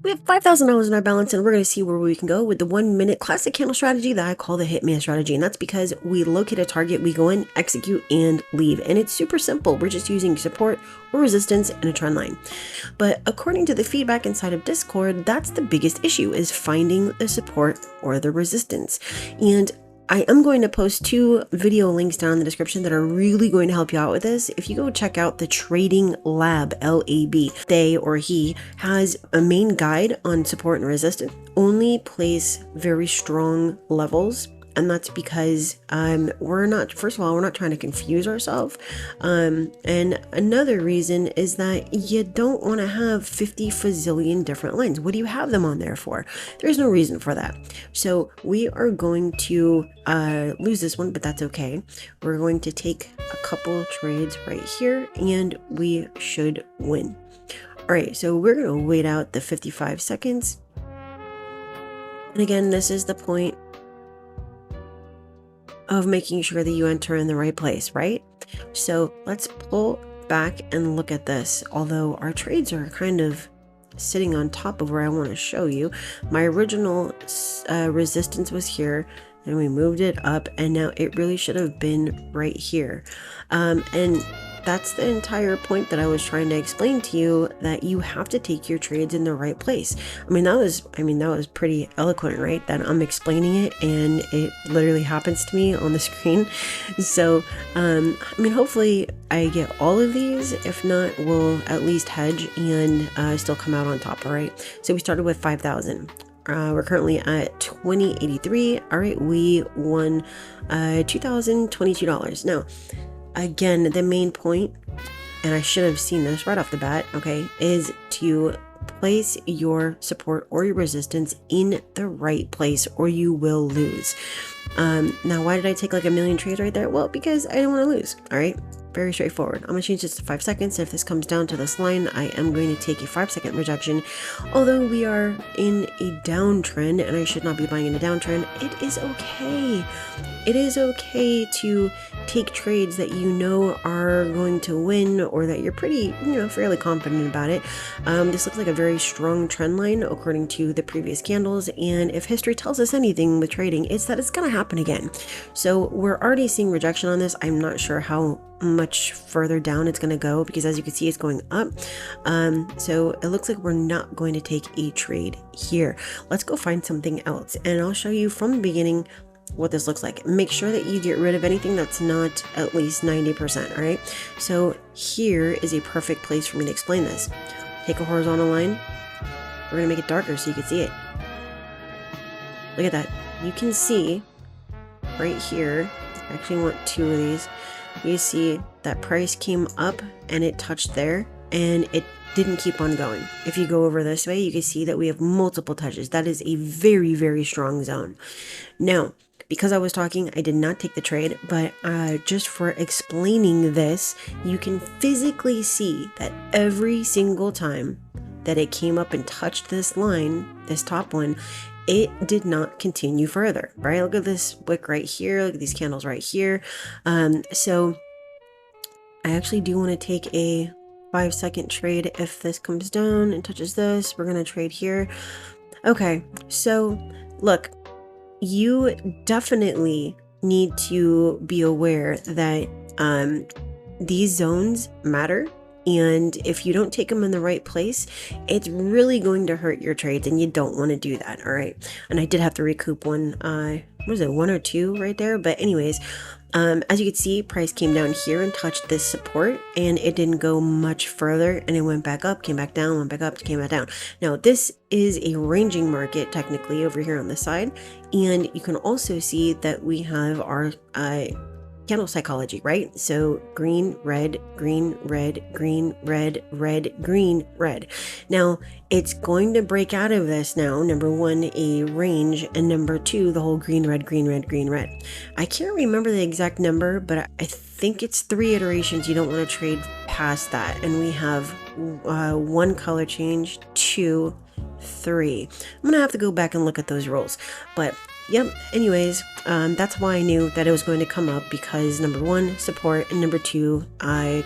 We have $5,000 in our balance, and we're going to see where we can go with the 1-minute classic candle strategy that I call the Hitman strategy. And that's because we locate a target, we go in, execute, and leave. And it's super simple. We're just using support or resistance and a trend line. But according to the feedback inside of Discord, that's the biggest issue, is finding the support or the resistance. And I am going to post 2 video links down in the description that are really going to help you out with this. If you go check out the Trading Lab, LAB, they or he has a main guide on support and resistance. Only place very strong levels. And that's because we're not trying to confuse ourselves. And another reason is that you don't want to have 50 fazillion different lines. What do you have them on there for? There's no reason for that. So we are going to lose this one, but that's okay. We're going to take a couple trades right here and we should win. All right, so we're going to wait out the 55 seconds. And again, this is the point of making sure that you enter in the right place, right? So let's pull back and look at this. Although our trades are kind of sitting on top of where I want to show you, my original resistance was here, and we moved it up, and now it really should have been right here. And that's the entire point that I was trying to explain to you, that you have to take your trades in the right place. I mean, that was pretty eloquent, right? That I'm explaining it and it literally happens to me on the screen. So, I mean, hopefully I get all of these. If not, we'll at least hedge and still come out on top, all right? So we started with 5,000. We're currently at 2083. All right, we won $2,022. Now, again, the main point, and I should have seen this right off the bat, okay, is to place your support or your resistance in the right place or you will lose. Now, why did I take like a million trades right there? Well, because I didn't want to lose. All right, very straightforward. I'm going to change this to 5 seconds. If this comes down to this line, I am going to take a 5-second rejection. Although we are in a downtrend and I should not be buying in a downtrend, it is okay. It is okay to take trades that you know are going to win, or that you're pretty, fairly confident about it. This looks like a very strong trend line according to the previous candles, and if history tells us anything with trading, it's that it's going to happen again. So we're already seeing rejection on this. I'm not sure how much further down it's going to go, because as you can see, it's going up. So it looks like we're not going to take a trade here. Let's go find something else, and I'll show you from the beginning what this looks like. Make sure that you get rid of anything that's not at least 90%, all right? So here is a perfect place for me to explain this. Take a horizontal line. We're gonna make it darker so you can see it. Look at that. You can see right here, I actually want 2 of these. You see that price came up and it touched there, and it didn't keep on going. If you go over this way, you can see that we have multiple touches. That is a very, very strong zone. Now, because I was talking, I did not take the trade, but just for explaining this, you can physically see that every single time that it came up and touched this line, this top one, it did not continue further, right? Look at this wick right here. Look at these candles right here. So I actually do want to take a 5-second trade. If this comes down and touches this, we're going to trade here. Okay, so look, you definitely need to be aware that these zones matter, and if you don't take them in the right place, it's really going to hurt your trades, and you don't want to do that. All right, and I did have to recoup one, what was it, 1 or 2 right there, but anyways, as you can see, price came down here and touched this support, and it didn't go much further, and it went back up, came back down, went back up, came back down. Now, this is a ranging market technically over here on the side, and you can also see that we have our candle psychology, right? So green, red, green, red, green, red, red, green, red. Now, it's going to break out of this now. Number 1, a range, and number 2, the whole green, red, green, red, green, red. I can't remember the exact number, but I think it's 3 iterations. You don't want to trade past that. And we have 1 color change, 2, 3. I'm going to have to go back and look at those rules, but yep, anyways, that's why I knew that it was going to come up, because number 1, support, and number 2,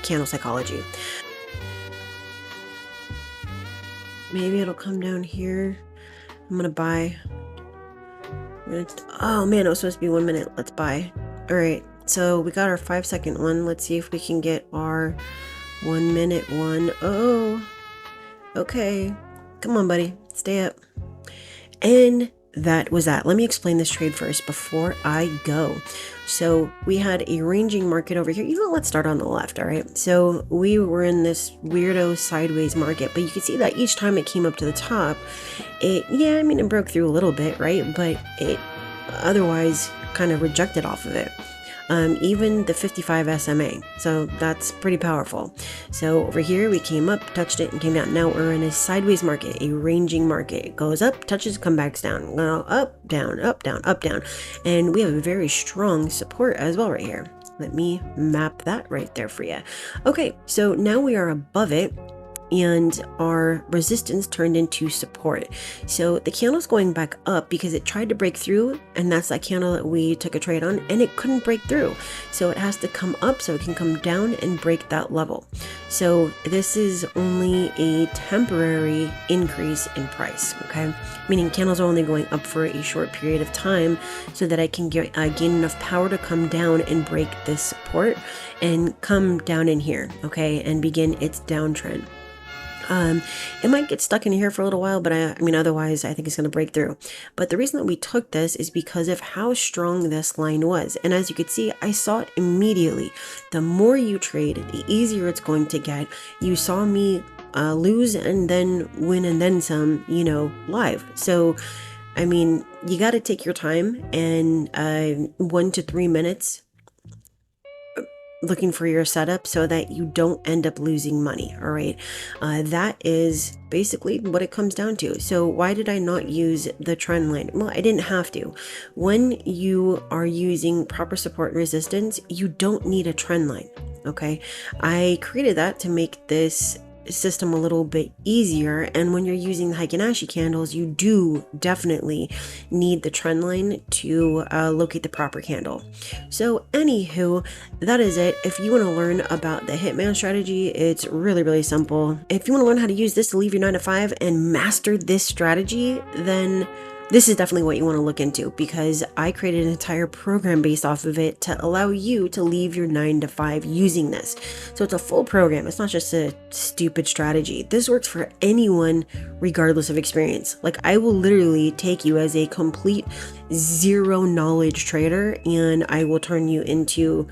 candle psychology. maybe it'll come down here. I'm gonna buy. Oh man, it was supposed to be 1 minute. Let's buy. All right, so we got our 5-second one. Let's see if we can get our 1 minute one. Oh, okay. Come on, buddy. Stay up. And that was that. Let me explain this trade first before I go. So we had a ranging market over here. Let's start on the left, all right? So we were in this weirdo sideways market, but you can see that each time it came up to the top, it broke through a little bit, right? But it otherwise kind of rejected off of it. Even the 55 SMA. So that's pretty powerful. So over here, we came up, touched it, and came down. Now we're in a sideways market, a ranging market. It goes up, touches, come back down. Up, down, up, down, up, down. And we have a very strong support as well right here. Let me map that right there for you. Okay, so now we are above it, and our resistance turned into support. So the candle's going back up because it tried to break through, and that's that candle that we took a trade on, and it couldn't break through. So it has to come up so it can come down and break that level. So this is only a temporary increase in price, okay? Meaning candles are only going up for a short period of time so that I can gain enough power to come down and break this support and come down in here, okay, and begin its downtrend. It might get stuck in here for a little while, but otherwise I think it's going to break through. But the reason that we took this is because of how strong this line was. And as you could see, I saw it immediately. The more you trade, the easier it's going to get. You saw me lose and then win and then some, live. So, you got to take your time, and 1 to 3 minutes looking for your setup so that you don't end up losing money. All right. That is basically what it comes down to. So why did I not use the trend line? Well, I didn't have to. When you are using proper support and resistance, you don't need a trend line. Okay. I created that to make this system a little bit easier, and when you're using the 𝐬𝐸𝐸 candles, you do definitely need the trend line to locate the proper candle. So anywho, that is it. If you want to learn about the Hitman strategy, it's really, really simple. If you want to learn how to use this to leave your 9 to 5 and master this strategy, then this is definitely what you want to look into, because I created an entire program based off of it to allow you to leave your 9 to 5 using this. So it's a full program. It's not just a stupid strategy. This works for anyone regardless of experience. Like, I will literally take you as a complete zero knowledge trader, and I will turn you into,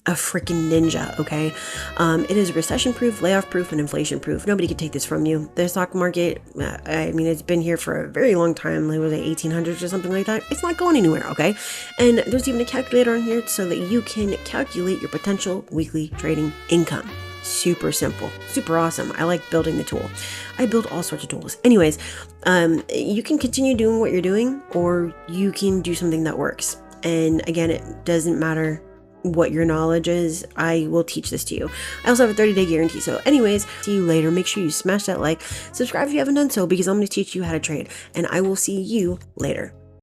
a freaking ninja, okay? It is recession-proof, layoff-proof, and inflation-proof. Nobody can take this from you. The stock market, it's been here for a very long time. Like, was it 1800s or something like that? It's not going anywhere, okay? And there's even a calculator on here so that you can calculate your potential weekly trading income. Super simple, super awesome. I like building the tool. I build all sorts of tools. Anyways, you can continue doing what you're doing, or you can do something that works. And again, it doesn't matter what your knowledge is, I will teach this to you. I also have a 30-day guarantee. So anyways, see you later. Make sure you smash that like, subscribe if you haven't done so, because I'm going to teach you how to trade, and I will see you later.